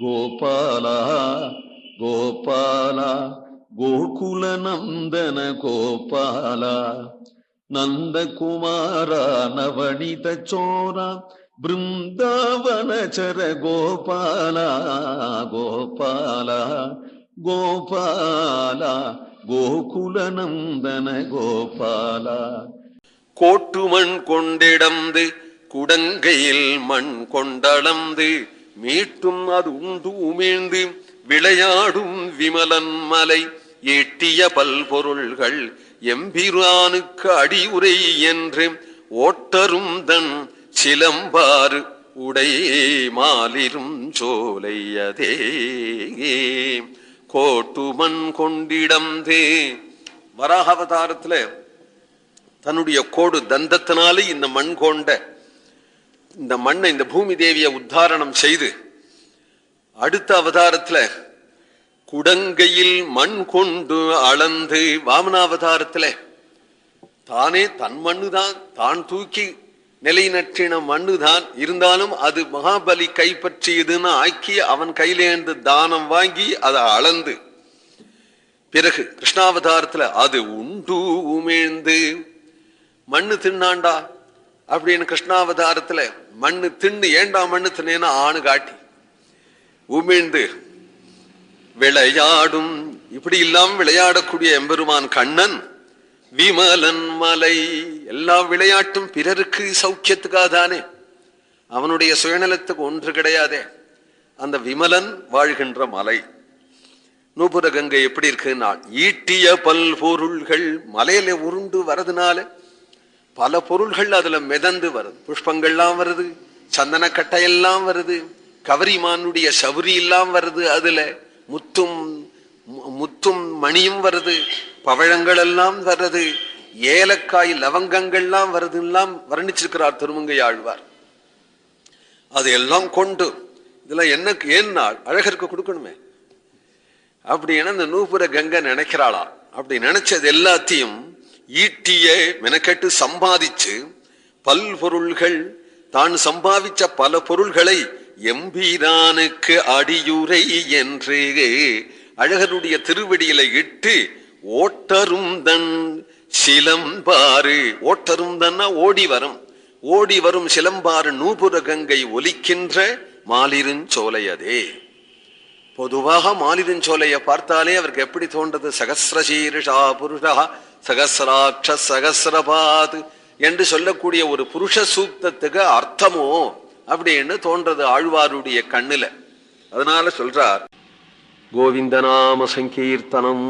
கோபால கோபால கோகுல நந்தன கோபால நந்தகுமார நவனித சோர பிருந்தாவனச்சர கோபால கோபால கோபால கோகுல நந்தன கோபால. கோட்டுமண் கொண்டிடந்து குடங்கையில் மண் கொண்டளந்து மீட்டும் அது உண்டு உமிழ்ந்து விளையாடும் விமலன் மலை எட்டிய பல்பொருள்கள் எம்பிரானுக்கு அடியுரை என்று ஓட்டரும் தன் சிலம்பாறு உடை மாலிரும் சோலையதே. கோட்டுமண் கொண்டிடந்தே வராக அவதாரத்துல தன்னுடைய கோடு தந்தத்தினாலே இந்த மண் கொண்ட இந்த மண்ணை இந்த பூமி தேவியை உத்தாரணம் செய்து அடுத்த அவதாரத்துல குடங்கையில் மண் கொண்டு அளந்து வாமனாவதாரத்துல தானே தன் மண்ணுதான் தான் தூக்கி நிலைநற்றின மண்ணுதான் இருந்தாலும் அது மகாபலி கைப்பற்றியதுன்னு ஆக்கி அவன் கையிலேந்து தானம் வாங்கி அதை அளந்து பிறகு கிருஷ்ணாவதாரத்துல அது உண்டு உமிழ்ந்து மண்ணு தின்னாண்டா அப்படின்னு கிருஷ்ணாவதாரத்துல மண்ணு தின்னு ஏண்டா மண்ணு தின்னேன்னா ஆணு காட்டி உமிழ்ந்து விளையாடும் இப்படி இல்லாம விளையாடக்கூடிய எம்பெருமான் கண்ணன் விமலன் மலை எல்லா விளையாட்டும் பிறருக்கு சௌக்கியத்துக்காதானே, அவனுடைய சுயநலத்துக்கு ஒன்று கிடையாதே. அந்த விமலன் வாழ்கின்ற மலை நூபுர கங்கை எப்படி இருக்குன்னா ஈட்டிய பல்பொருள்கள் மலையில உருண்டு வரதுனால பல பொருள்கள் அதுல மிதந்து வருது. புஷ்பங்கள்லாம் வருது, சந்தனக்கட்டையெல்லாம் வருது, கவரிமானுடைய சவுரி எல்லாம் வருது, அதுல முத்தும் முத்தும் மணியும் வருது, பவழங்கள் எல்லாம் வருது, ஏலக்காய் லவங்கங்கள்லாம் வருதுலாம் வர்ணிச்சிருக்கிறார் திருமங்கை ஆழ்வார். அதையெல்லாம் கொண்டு இதெல்லாம் என்ன ஏன்னா அழகருக்கு கொடுக்கணுமே அப்படின்னு அந்த நூபுர கங்கை நினைக்கிறாளா. அப்படி நினைச்சது எல்லாத்தையும் ஈட்டிய மெனக்கெட்டு சம்பாதிச்சு பல்பொருள்கள் தான் சம்பாதிச்ச பல பொருள்களை எம்பீரானுக்கு அடியுரை என்று அழகருடைய திருவடியில இட்டு ஓட்டரும் தன் சிலம்பாறு ஓட்டரும் தன்னா ஓடி வரும் சிலம்பாறு நூபுர கங்கை ஒலிக்கின்ற மாலிருஞ்சோலையதே. பொதுவாக மாலிருஞ்சோலையை பார்த்தாலே அவருக்கு எப்படி தோன்றது? சகசிரசீர்ஷா புருஷா சகசிராட்ச சகசிரபாத் என்று சொல்லக்கூடிய ஒரு புருஷ சூக்தத்துக்கு அர்த்தமோ அப்படின்னு தோன்றது ஆழ்வாருடைய கண்ணுல. அதனால சொல்றார் கோவிந்த நாம சங்கீர்த்தனம்.